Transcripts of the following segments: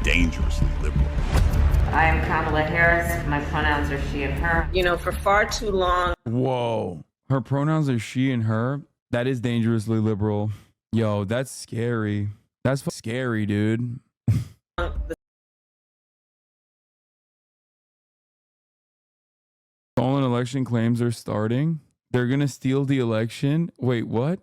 dangerously liberal. I am Kamala Harris. My pronouns are she and her. You know, for far too long. Whoa. Her pronouns are she and her? That is dangerously liberal. Yo, that's scary. That's scary, dude. Stolen election claims are starting. They're going to steal the election. Wait, what?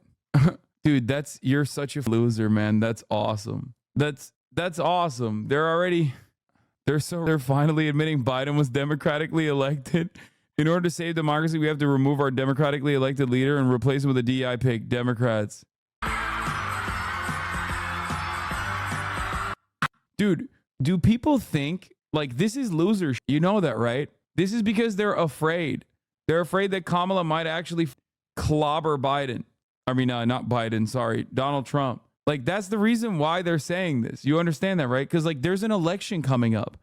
Dude, you're such a loser, man. That's awesome. That's awesome. They're finally admitting Biden was democratically elected. In order to save democracy, we have to remove our democratically elected leader and replace him with a DI pick. Democrats. Dude, do people think like this is loser? You know that, right? This is because they're afraid. They're afraid that Kamala might actually clobber Biden. I mean, not Biden, sorry, Donald Trump. Like, that's the reason why they're saying this. You understand that, right? Because, like, there's an election coming up.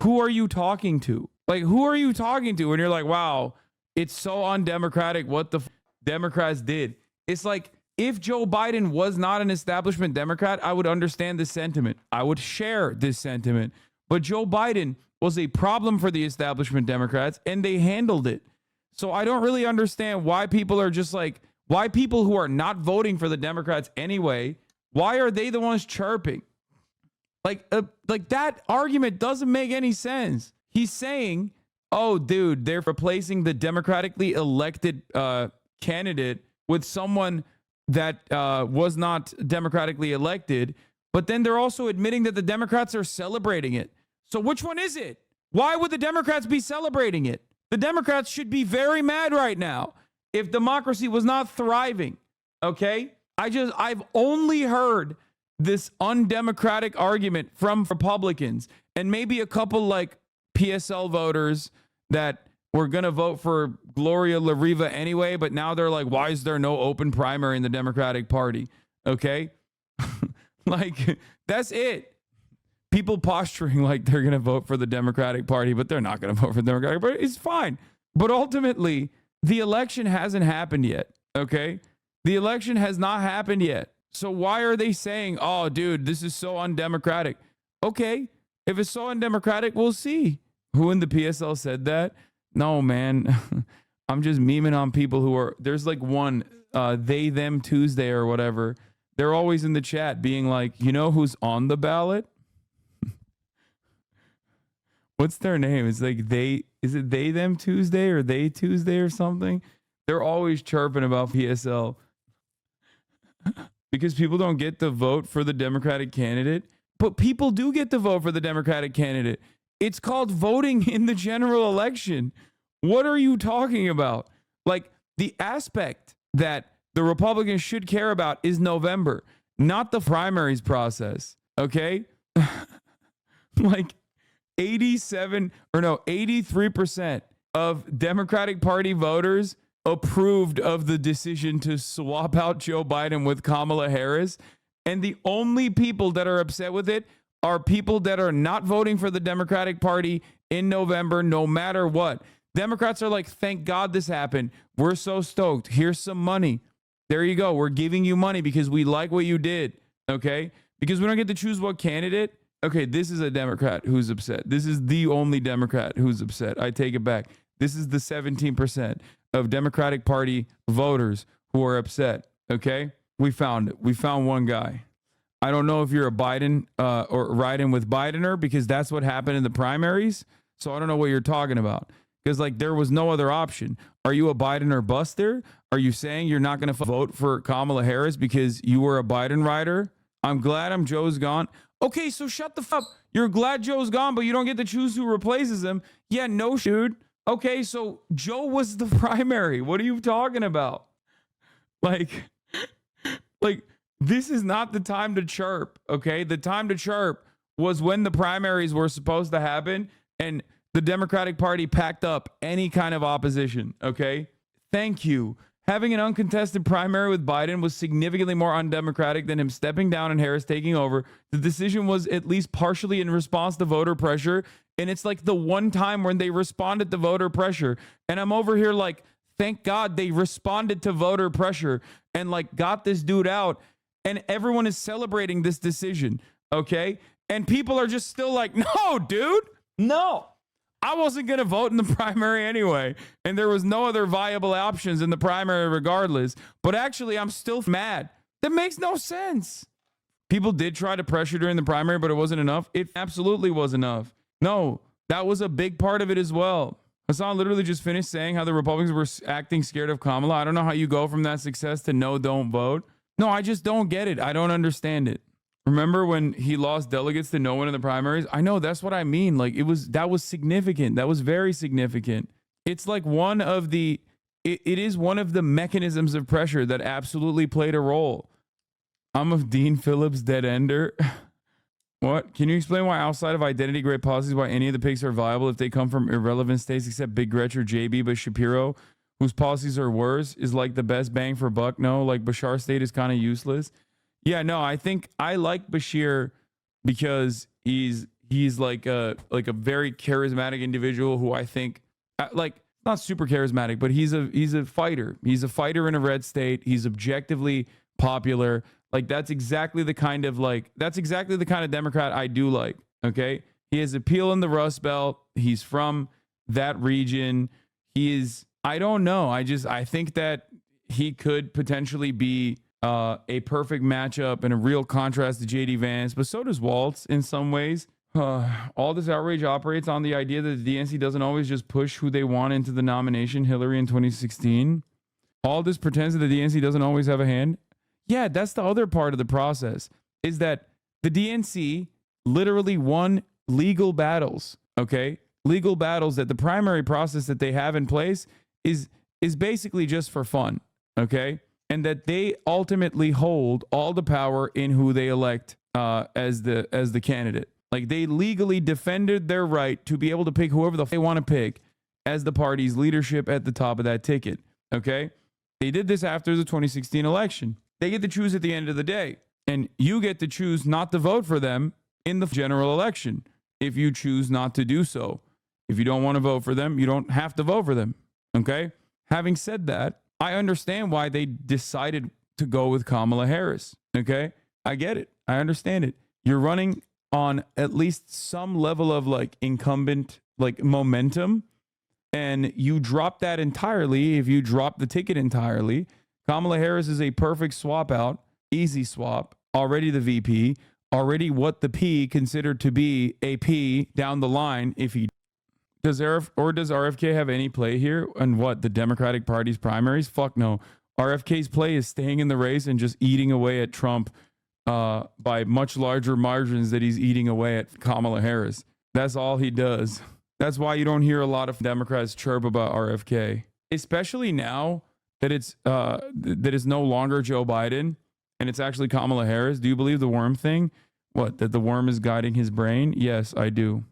Who are you talking to? Like, who are you talking to? And you're like, wow, it's so undemocratic what the Democrats did. It's like, if Joe Biden was not an establishment Democrat, I would understand this sentiment. I would share this sentiment. But Joe Biden was a problem for the establishment Democrats, and they handled it. So I don't really understand why people are just like, why people who are not voting for the Democrats anyway, why are they the ones chirping? Like that argument doesn't make any sense. He's saying, oh, dude, they're replacing the democratically elected candidate with someone that was not democratically elected. But then they're also admitting that the Democrats are celebrating it. So which one is it? Why would the Democrats be celebrating it? The Democrats should be very mad right now if democracy was not thriving. Okay? I've only heard this undemocratic argument from Republicans and maybe a couple like PSL voters that were going to vote for Gloria La Riva anyway, but now they're like, why is there no open primary in the Democratic Party? Okay? Like, that's it. People posturing like they're going to vote for the Democratic Party, but they're not going to vote for the Democratic Party. It's fine. But ultimately, the election hasn't happened yet. Okay? The election has not happened yet. So why are they saying, oh, dude, this is so undemocratic? Okay. If it's so undemocratic, we'll see. Who in the PSL said that? No, man. I'm just memeing on people who are, there's like one, they, them Tuesday or whatever. They're always in the chat being like, you know who's on the ballot? What's their name? It's like is it they, them Tuesday or they Tuesday or something? They're always chirping about PSL because people don't get to vote for the Democratic candidate, but people do get to vote for the Democratic candidate. It's called voting in the general election. What are you talking about? Like, the aspect that the Republicans should care about is November, not the primaries process. Okay? Like, 83% of Democratic Party voters approved of the decision to swap out Joe Biden with Kamala Harris. And the only people that are upset with it are people that are not voting for the Democratic Party in November, no matter what. Democrats are like, thank God this happened. We're so stoked. Here's some money. There you go. We're giving you money because we like what you did. Okay? Because we don't get to choose what candidate. Okay, this is a Democrat who's upset. This is the only Democrat who's upset. I take it back. This is the 17% of Democratic Party voters who are upset. Okay? We found it. We found one guy. I don't know if you're a Biden or riding with Bidener because that's what happened in the primaries. So I don't know what you're talking about because like there was no other option. Are you a Biden or buster? Are you saying you're not going to vote for Kamala Harris because you were a Biden rider? I'm glad Joe's gone. Okay, so shut the fuck up. You're glad Joe's gone, but you don't get to choose who replaces him. Yeah, no, dude. Okay, so Joe was the primary. What are you talking about? Like this is not the time to chirp, okay? The time to chirp was when the primaries were supposed to happen and the Democratic Party packed up any kind of opposition, okay? Thank you. Having an uncontested primary with Biden was significantly more undemocratic than him stepping down and Harris taking over. The decision was at least partially in response to voter pressure. And it's like the one time when they responded to voter pressure. And I'm over here like, thank God they responded to voter pressure and like got this dude out. And everyone is celebrating this decision. Okay. And people are just still like, no, dude, no. I wasn't going to vote in the primary anyway. And there was no other viable options in the primary regardless. But actually, I'm still mad. That makes no sense. People did try to pressure during the primary, but it wasn't enough. It absolutely was enough. No, that was a big part of it as well. Hasan literally just finished saying how the Republicans were acting scared of Kamala. I don't know how you go from that success to no, don't vote. No, I just don't get it. I don't understand it. Remember when he lost delegates to no one in the primaries? I know, that's what I mean. Like that was significant. That was very significant. It's like it is one of the mechanisms of pressure that absolutely played a role. I'm of Dean Phillips dead ender. What? Can you explain why outside of identity great policies, why any of the picks are viable if they come from irrelevant states except Big Gretch or JB, but Shapiro, whose policies are worse, is like the best bang for buck? No, like Bashar state is kind of useless. Yeah, no, I think I like Bashir because he's like a very charismatic individual who I think like not super charismatic, but he's a fighter. He's a fighter in a red state. He's objectively popular. Like that's exactly the kind of Democrat I do like. Okay, he has appeal in the Rust Belt. He's from that region. I don't know. I think that he could potentially be a perfect matchup and a real contrast to JD Vance, but so does Waltz in some ways. All this outrage operates on the idea that the DNC doesn't always just push who they want into the nomination. Hillary in 2016. All this pretends that the DNC doesn't always have a hand. Yeah, that's the other part of the process, is that the DNC literally won legal battles, okay? Legal battles that the primary process that they have in place is basically just for fun, okay? And that they ultimately hold all the power in who they elect as the candidate. Like they legally defended their right to be able to pick whoever they want to pick as the party's leadership at the top of that ticket. Okay? They did this after the 2016 election. They get to choose at the end of the day. And you get to choose not to vote for them in the general election if you choose not to do so. If you don't want to vote for them, you don't have to vote for them. Okay? Having said that, I understand why they decided to go with Kamala Harris. Okay? I get it. I understand it. You're running on at least some level of like incumbent like momentum, and you drop that entirely. If you drop the ticket entirely, Kamala Harris is a perfect swap out, easy swap, already the VP, already what the P considered to be a P down the line. If he does RFK have any play here on what the Democratic Party's primaries? Fuck no. RFK's play is staying in the race and just eating away at Trump by much larger margins that he's eating away at Kamala Harris. That's all he does. That's why you don't hear a lot of Democrats chirp about RFK, especially now that it's no longer Joe Biden and it's actually Kamala Harris. Do you believe the worm thing? What, that the worm is guiding his brain? Yes, I do.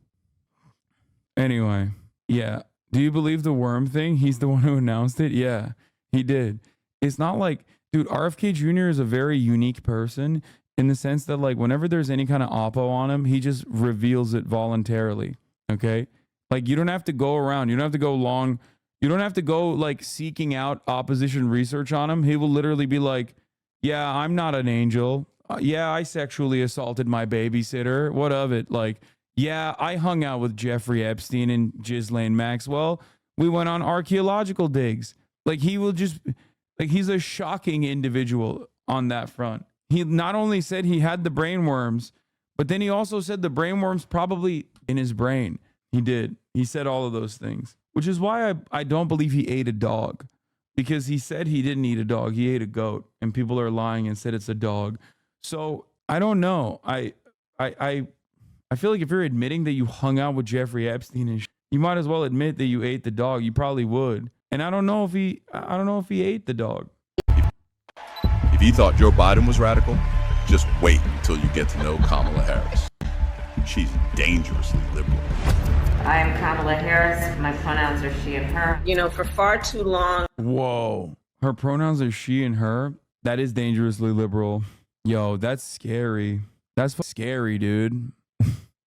Anyway, yeah. Do you believe the worm thing? He's the one who announced it? Yeah, he did. It's not like, dude, RFK Jr. is a very unique person in the sense that like whenever there's any kind of oppo on him, he just reveals it voluntarily. Okay? Like you don't have to go around. You don't have to go long. You don't have to go like seeking out opposition research on him. He will literally be like, yeah, I'm not an angel. Yeah, I sexually assaulted my babysitter. What of it? Like, yeah, I hung out with Jeffrey Epstein and Ghislaine Maxwell. We went on archaeological digs. Like he will just, like he's a shocking individual on that front. He not only said he had the brain worms, but then he also said the brain worms probably in his brain. He did. He said all of those things, which is why I don't believe he ate a dog, because he said he didn't eat a dog. He ate a goat, and people are lying and said it's a dog. So I don't know. I feel like if you're admitting that you hung out with Jeffrey Epstein and you might as well admit that you ate the dog. You probably would. And I don't know if he ate the dog. If you thought Joe Biden was radical, just wait until you get to know Kamala Harris. She's dangerously liberal. I am Kamala Harris. My pronouns are she and her. You know, for far too long. Whoa. Her pronouns are she and her? That is dangerously liberal. Yo, that's scary. That's scary, dude.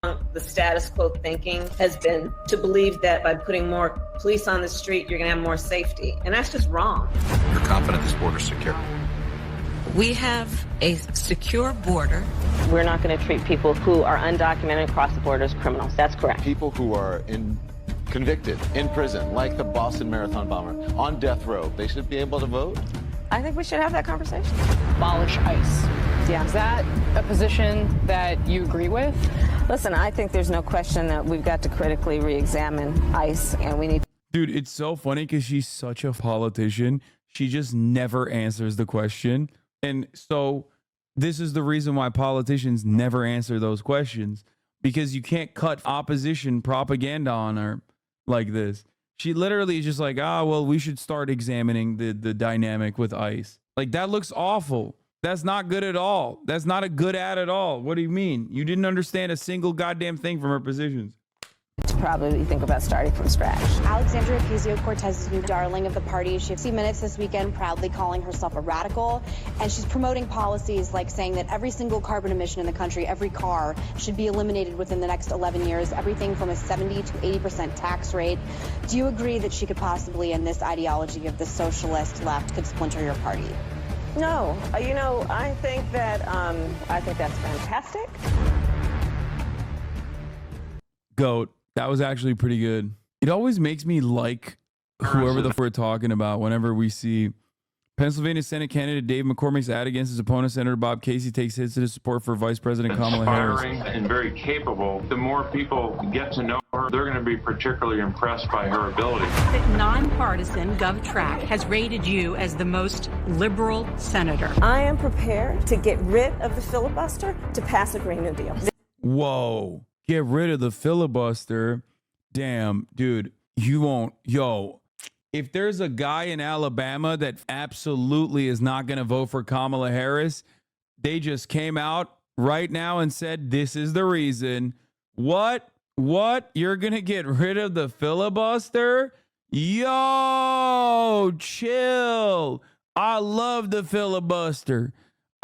The status quo thinking has been to believe that by putting more police on the street, you're going to have more safety. And that's just wrong. You're confident this border's secure? We have a secure border. We're not going to treat people who are undocumented across the border as criminals. That's correct. People who are convicted in prison, like the Boston Marathon bomber, on death row, they should be able to vote? I think we should have that conversation. Abolish ICE. Yeah. Is that a position that you agree with? Listen, I think there's no question that we've got to critically re-examine ICE, and we need. Dude, it's so funny because she's such a politician. She just never answers the question. And so this is the reason why politicians never answer those questions, because you can't cut opposition propaganda on her like this. She literally is just like, well, we should start examining the dynamic with ICE. Like, that looks awful. That's not good at all. That's not a good ad at all. What do you mean? You didn't understand a single goddamn thing from her positions. To probably think about starting from scratch. Alexandria Ocasio-Cortez's new darling of the party. She 60 Minutes this weekend proudly calling herself a radical, and she's promoting policies like saying that every single carbon emission in the country, every car, should be eliminated within the next 11 years, everything from a 70 to 80% tax rate. Do you agree that she could possibly, in this ideology of the socialist left, could splinter your party? No, I think that's fantastic. Goat. That was actually pretty good. It always makes me like whoever the we're talking about whenever we see Pennsylvania Senate candidate Dave McCormick's ad against his opponent, Senator Bob Casey, takes hits to his support for Vice President Kamala Harris. Inspiring and very capable. The more people get to know her, they're going to be particularly impressed by her ability. Nonpartisan GovTrack has rated you as the most liberal senator. I am prepared to get rid of the filibuster to pass a Green New Deal. Whoa. Get rid of the filibuster. Damn, dude, you won't. Yo, if there's a guy in Alabama that absolutely is not going to vote for Kamala Harris, they just came out right now and said, this is the reason. What? You're going to get rid of the filibuster? Yo, chill. I love the filibuster.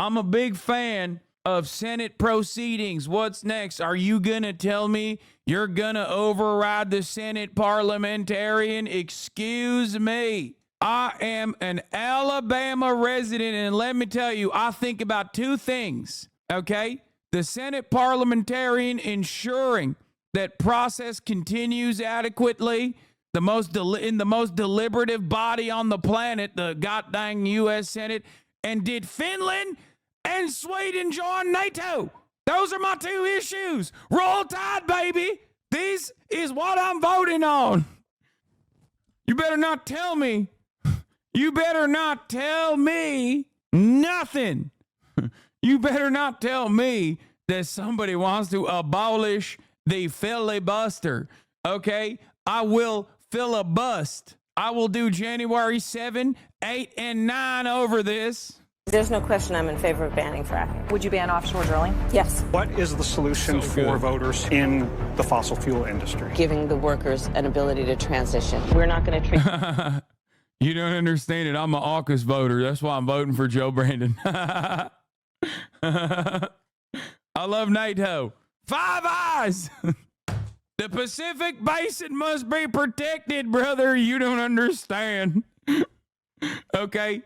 I'm a big fan of Senate proceedings. What's next? Are you gonna tell me you're gonna override the Senate parliamentarian? Excuse me. I am an Alabama resident, and let me tell you, I think about two things, okay? The Senate parliamentarian ensuring that process continues adequately, in the most deliberative body on the planet, the goddamn U.S. Senate, and did Finland and Sweden join NATO? Those are my two issues. Roll Tide, baby. This is what I'm voting on. You better not tell me. You better not tell me nothing. You better not tell me that somebody wants to abolish the filibuster. Okay? I will filibust. I will do January 7, 8, and 9 over this. There's no question I'm in favor of banning fracking. Would you ban offshore drilling? Yes. What is the solution for voters in the fossil fuel industry? Giving the workers an ability to transition. We're not going to treat. You don't understand it. I'm an AUKUS voter. That's why I'm voting for Joe Brandon. I love NATO. Five Eyes. The Pacific Basin must be protected, brother. You don't understand. Okay.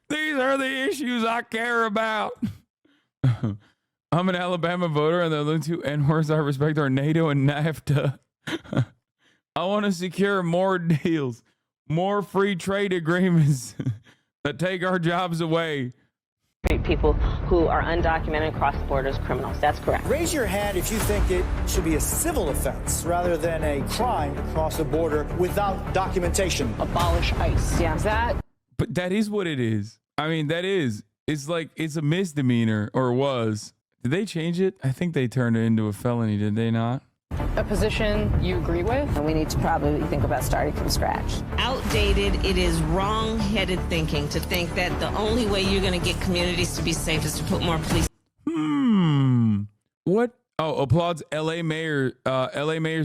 These are the issues I care about. I'm an Alabama voter, and the only two N-words I respect are NATO and NAFTA. I want to secure more deals, more free trade agreements that take our jobs away. Treat people who are undocumented across the border as criminals. That's correct. Raise your hand if you think it should be a civil offense rather than a crime to cross the border without documentation. Abolish ICE. Yeah. But that is what it is. I mean, that is. It's like, it's a misdemeanor, or was. Did they change it? I think they turned it into a felony, did they not? A position you agree with? And we need to probably think about starting from scratch. Outdated, it is wrong-headed thinking to think that the only way you're going to get communities to be safe is to put more police. What? Oh, applauds LA mayor's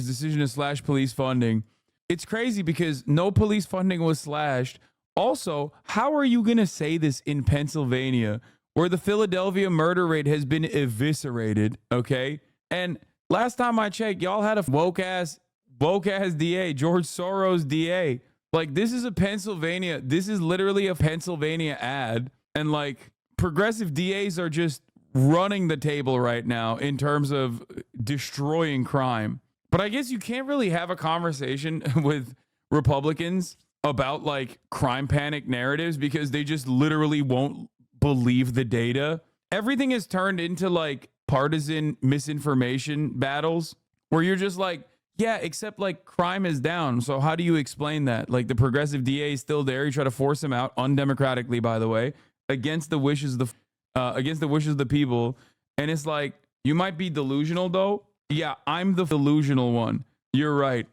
decision to slash police funding. It's crazy because no police funding was slashed. Also, how are you going to say this in Pennsylvania, where the Philadelphia murder rate has been eviscerated, okay? And last time I checked, y'all had a woke-ass woke ass DA, George Soros DA. Like, this is a Pennsylvania. This is literally a Pennsylvania ad. And like, progressive DAs are just running the table right now in terms of destroying crime. But I guess you can't really have a conversation with Republicans about like crime panic narratives because they just literally won't believe the data. Everything is turned into like partisan misinformation battles where you're just like, yeah, except like crime is down. So how do you explain that? Like the progressive DA is still there. You try to force him out undemocratically, by the way, against the wishes of the people. And it's like, you might be delusional though. Yeah, I'm the delusional one. You're right.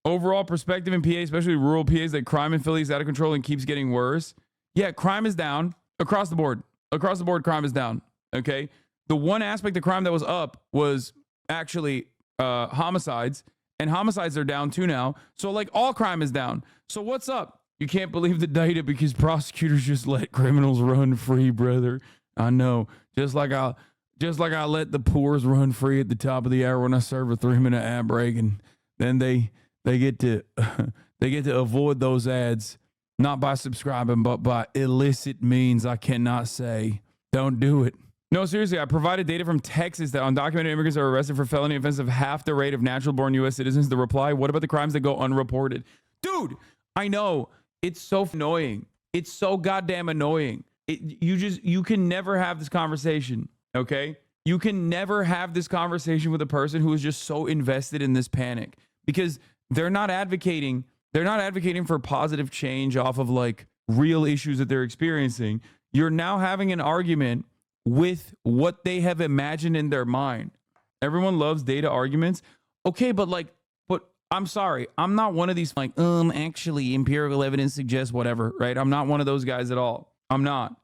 Overall perspective in PA, especially rural PA, is that crime in Philly is out of control and keeps getting worse. Yeah, crime is down across the board. Across the board, crime is down. Okay. The one aspect of crime that was up was actually homicides, and homicides are down too now. So like all crime is down. So what's up? You can't believe the data because prosecutors just let criminals run free, brother. I know. Just like I let the poors run free at the top of the hour when I serve a 3-minute ad break, and then they get to avoid those ads, not by subscribing, but by illicit means I cannot say. Don't do it. No, seriously, I provided data from Texas that undocumented immigrants are arrested for felony offenses of half the rate of natural-born U.S. citizens. The reply, what about the crimes that go unreported? Dude, I know. It's so annoying. It's so goddamn annoying. You can never have this conversation, okay? You can never have this conversation with a person who is just so invested in this panic because they're not advocating for positive change off of like real issues that they're experiencing. You're now having an argument with what they have imagined in their mind. Everyone loves data arguments. Okay, but I'm sorry. I'm not one of these like, actually empirical evidence suggests whatever, right? I'm not one of those guys at all. I'm not.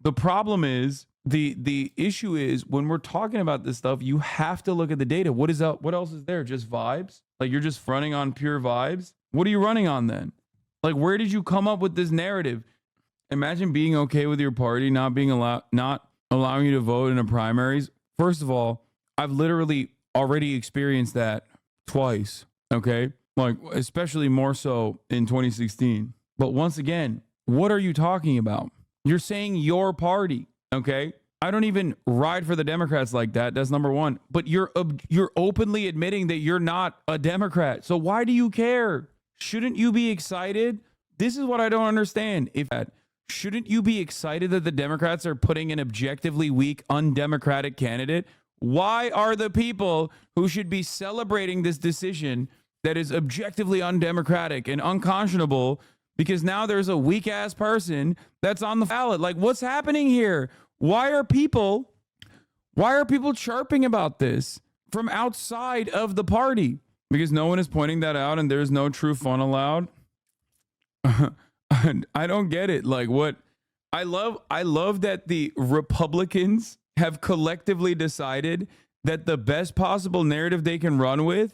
The problem is the issue is when we're talking about this stuff, you have to look at the data. What else is there? Just vibes? Like you're just running on pure vibes? What are you running on then? Like, where did you come up with this narrative? Imagine being okay with your party not allowing you to vote in a primaries. First of all, I've literally already experienced that twice. Okay. Like, especially more so in 2016. But once again, what are you talking about? You're saying your party. Okay. I don't even ride for the Democrats like that. That's number one. But you're openly admitting that you're not a Democrat. So why do you care? Shouldn't you be excited? This is what I don't understand. Shouldn't you be excited that the Democrats are putting an objectively weak, undemocratic candidate? Why are the people who should be celebrating this decision that is objectively undemocratic and unconscionable because now there's a weak ass person that's on the ballot? Like, what's happening here? Why are people chirping about this from outside of the party? Because no one is pointing that out and there's no true fun allowed. I don't get it. Like, what I love that the Republicans have collectively decided that the best possible narrative they can run with,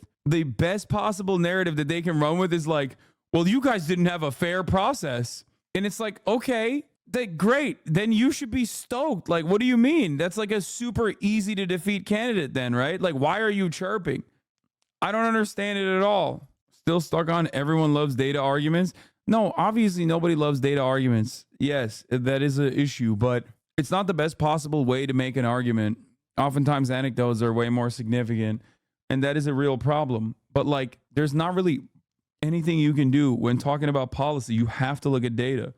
is like, well, you guys didn't have a fair process. And it's like, okay, great. Then you should be stoked. Like, what do you mean? That's like a super easy to defeat candidate then, right? Like, why are you chirping? I don't understand it at all. Still stuck on everyone loves data arguments. No, obviously nobody loves data arguments. Yes, that is an issue, but it's not the best possible way to make an argument. Oftentimes anecdotes are way more significant, and that is a real problem. But like, there's not really anything you can do when talking about policy. You have to look at data.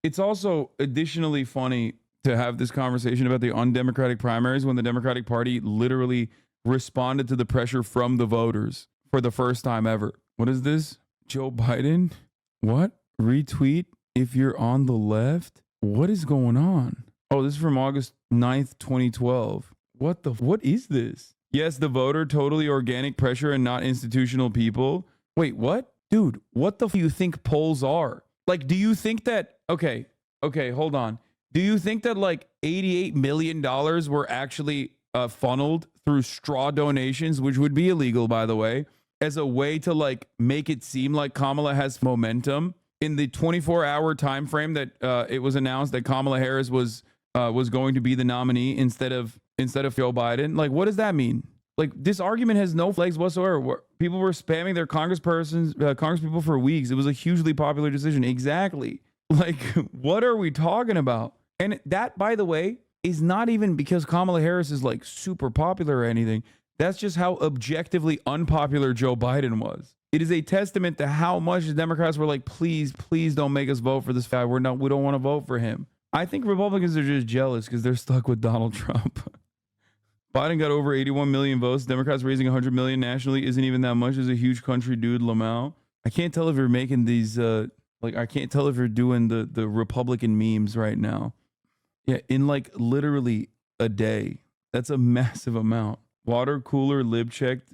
It's also additionally funny to have this conversation about the undemocratic primaries when the Democratic Party literally responded to the pressure from the voters for the first time ever. What is this? Joe Biden? What? Retweet if you're on the left? What is going on? Oh, this is from August 9th, 2012. What is this? Yes, the voter, totally organic pressure and not institutional people. Wait, what? Dude, what the f do you think polls are? Like, do you think that, okay, hold on. Do you think that like $88 million were actually funneled through straw donations, which would be illegal, by the way, as a way to like make it seem like Kamala has momentum in the 24-hour time frame that it was announced that Kamala Harris was going to be the nominee instead of Joe Biden? Like, what does that mean? Like, this argument has no legs whatsoever. People were spamming their congresspeople for weeks. It was a hugely popular decision. Exactly. Like, what are we talking about? And that, by the way, is not even because Kamala Harris is like super popular or anything. That's just how objectively unpopular Joe Biden was. It is a testament to how much the Democrats were like, please don't make us vote for this guy. We don't want to vote for him. I think Republicans are just jealous because they're stuck with Donald Trump. Biden got over 81 million votes. Democrats raising 100 million nationally isn't even that much. As a huge country dude, Lamau. I can't tell if you're making these, I can't tell if you're doing the Republican memes right now. Yeah, in like literally a day. That's a massive amount. Water cooler lib checked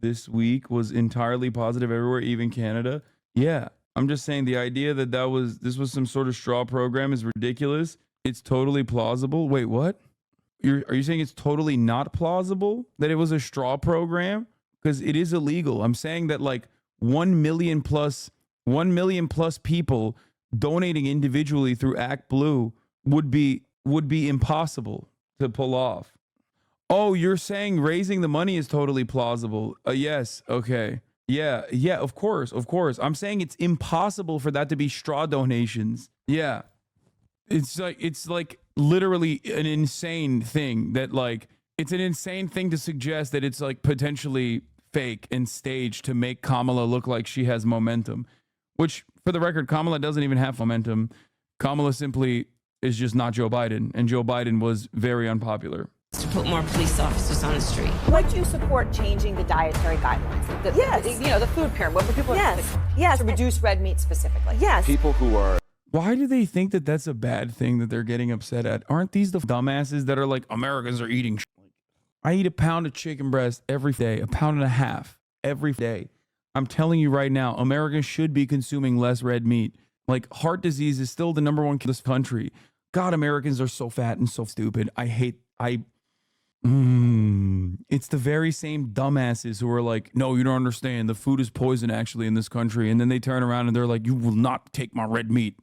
this week was entirely positive everywhere, even Canada. Yeah, I'm just saying the idea that this was some sort of straw program is ridiculous. It's totally plausible. Wait, what? Are you saying it's totally not plausible that it was a straw program? Because it is illegal. I'm saying that like 1 million plus people donating individually through Act Blue would be impossible to pull off. Oh, you're saying raising the money is totally plausible. Yes. Okay. Yeah. Of course. I'm saying it's impossible for that to be straw donations. Yeah. It's like literally an insane thing that like, it's an insane thing to suggest that it's like potentially fake and staged to make Kamala look like she has momentum, which for the record, Kamala doesn't even have momentum. Kamala simply is just not Joe Biden, and Joe Biden was very unpopular. To put more police officers on the street. Would you support changing the dietary guidelines? Yes. The food pyramid. What would people yes. To reduce red meat specifically? Yes. People who are... Why do they think that that's a bad thing that they're getting upset at? Aren't these the dumbasses that are like, Americans are eating I eat a pound of chicken breast every day, a pound and a half every day. I'm telling you right now, Americans should be consuming less red meat. Like, heart disease is still the number one killer in this country. God, Americans are so fat and so stupid. It's the very same dumbasses who are like, no, you don't understand. The food is poison actually in this country. And then they turn around and they're like, you will not take my red meat.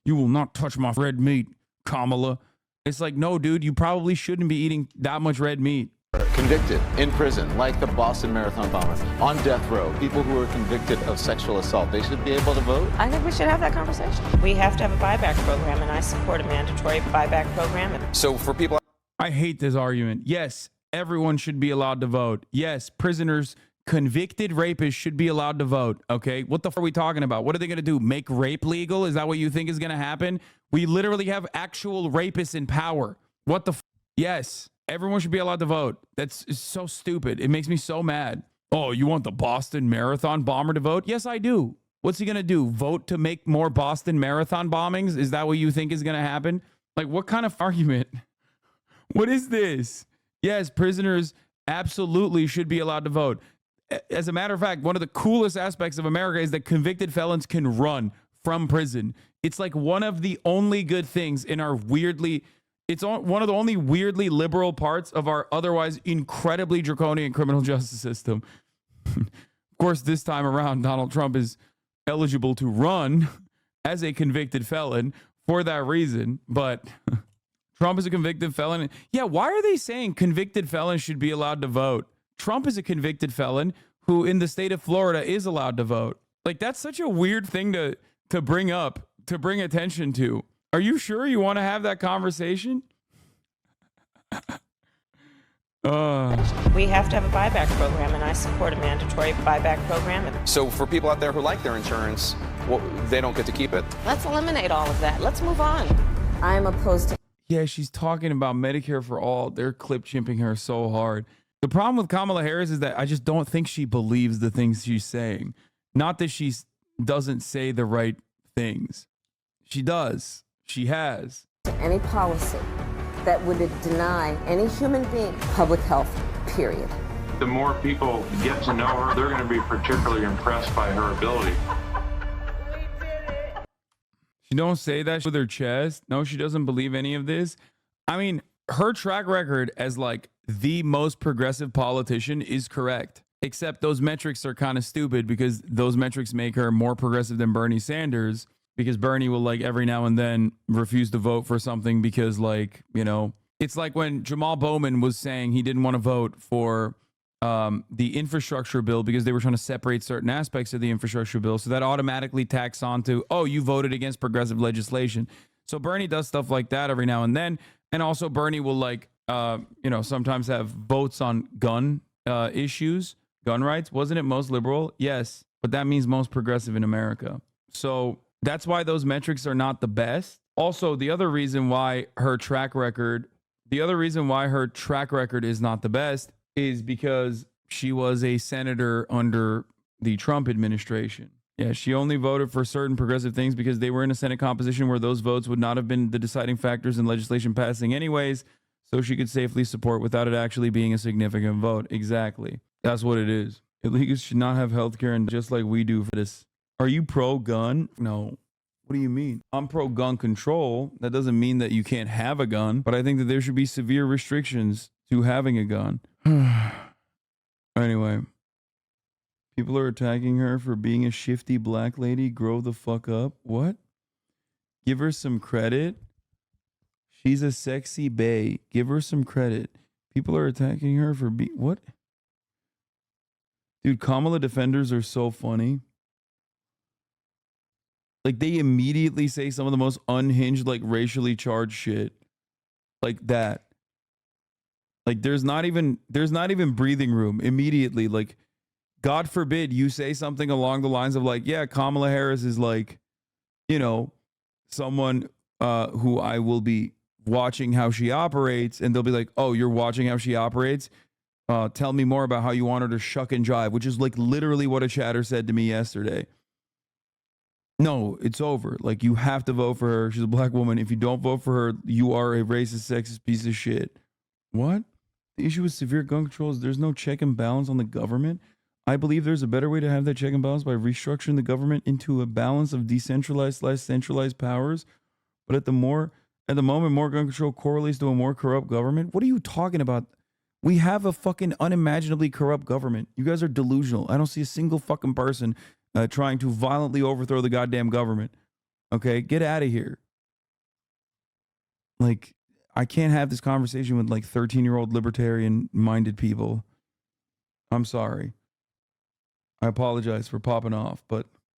You will not touch my red meat, Kamala. It's like, no, dude, you probably shouldn't be eating that much red meat. Convicted in prison, like the Boston Marathon bomber, on death row, people who are convicted of sexual assault, they should be able to vote? I think we should have that conversation. We have to have a buyback program, and I support a mandatory buyback program. So for people... I hate this argument. Yes, everyone should be allowed to vote. Yes, prisoners, convicted rapists should be allowed to vote. Okay, what the f are we talking about? What are they going to do? Make rape legal? Is that what you think is going to happen? We literally have actual rapists in power. What the f? Yes, everyone should be allowed to vote. That's so stupid. It makes me so mad. Oh, you want the Boston Marathon bomber to vote? Yes, I do. What's he going to do? Vote to make more Boston Marathon bombings? Is that what you think is going to happen? Like, what kind of argument? What is this? Yes, prisoners absolutely should be allowed to vote. As a matter of fact, one of the coolest aspects of America is that convicted felons can run from prison. It's like one of the only good things in our one of the only weirdly liberal parts of our otherwise incredibly draconian criminal justice system. Of course, this time around, Donald Trump is eligible to run as a convicted felon for that reason, but... Trump is a convicted felon. Yeah, why are they saying convicted felons should be allowed to vote? Trump is a convicted felon who in the state of Florida is allowed to vote. Like, that's such a weird thing to bring up, to bring attention to. Are you sure you want to have that conversation? We have to have a buyback program, and I support a mandatory buyback program. So for people out there who like their insurance, well, they don't get to keep it? Let's eliminate all of that. Let's move on. I'm opposed to... Yeah, she's talking about Medicare for all. They're clip chimping her so hard. The problem with Kamala Harris is that I just don't think she believes the things she's saying. Not that she doesn't say the right things. She does. She has. Any policy that would deny any human being public health, period. The more people get to know her, they're going to be particularly impressed by her ability. She don't say that with her chest. No, she doesn't believe any of this. I mean, her track record as like the most progressive politician is correct, except those metrics are kind of stupid because those metrics make her more progressive than Bernie Sanders, because Bernie will like every now and then refuse to vote for something because like, you know, It's like when Jamal Bowman was saying he didn't want to vote for the infrastructure bill because they were trying to separate certain aspects of the infrastructure bill. So that automatically tacks on to, oh, you voted against progressive legislation. So Bernie does stuff like that every now and then. And also Bernie will sometimes have votes on gun issues, gun rights. Wasn't it most liberal? Yes. But that means most progressive in America. So that's why those metrics are not the best. Also, the other reason why her track record is not the best is because she was a senator under the Trump administration. Yeah, she only voted for certain progressive things because they were in a Senate composition where those votes would not have been the deciding factors in legislation passing anyways, so she could safely support without it actually being a significant vote. Exactly. That's what it is. Illegals should not have health care, and just like we do for this. Are you pro-gun? No. What do you mean? I'm pro-gun control. That doesn't mean that you can't have a gun, but I think that there should be severe restrictions to having a gun. Anyway, people are attacking her for being a shifty black lady. Grow the fuck up. What? Give her some credit. She's a sexy bae. Give her some credit. People are attacking her for being... What? Dude, Kamala defenders are so funny. Like, they immediately say some of the most unhinged, like, racially charged shit. Like that. Like, there's not even breathing room immediately. Like, God forbid you say something along the lines of, like, yeah, Kamala Harris is, like, you know, someone who I will be watching how she operates. And they'll be like, oh, you're watching how she operates? Tell me more about how you want her to shuck and jive, which is, like, literally what a chatter said to me yesterday. No, it's over. Like, you have to vote for her. She's a black woman. If you don't vote for her, you are a racist, sexist piece of shit. What? The issue with severe gun control is there's no check and balance on the government. I believe there's a better way to have that check and balance by restructuring the government into a balance of decentralized/centralized powers. But at the moment, more gun control correlates to a more corrupt government. What are you talking about? We have a fucking unimaginably corrupt government. You guys are delusional. I don't see a single fucking person trying to violently overthrow the goddamn government. Okay, get out of here. Like, I can't have this conversation with like 13-year-old libertarian-minded people. I'm sorry. I apologize for popping off, but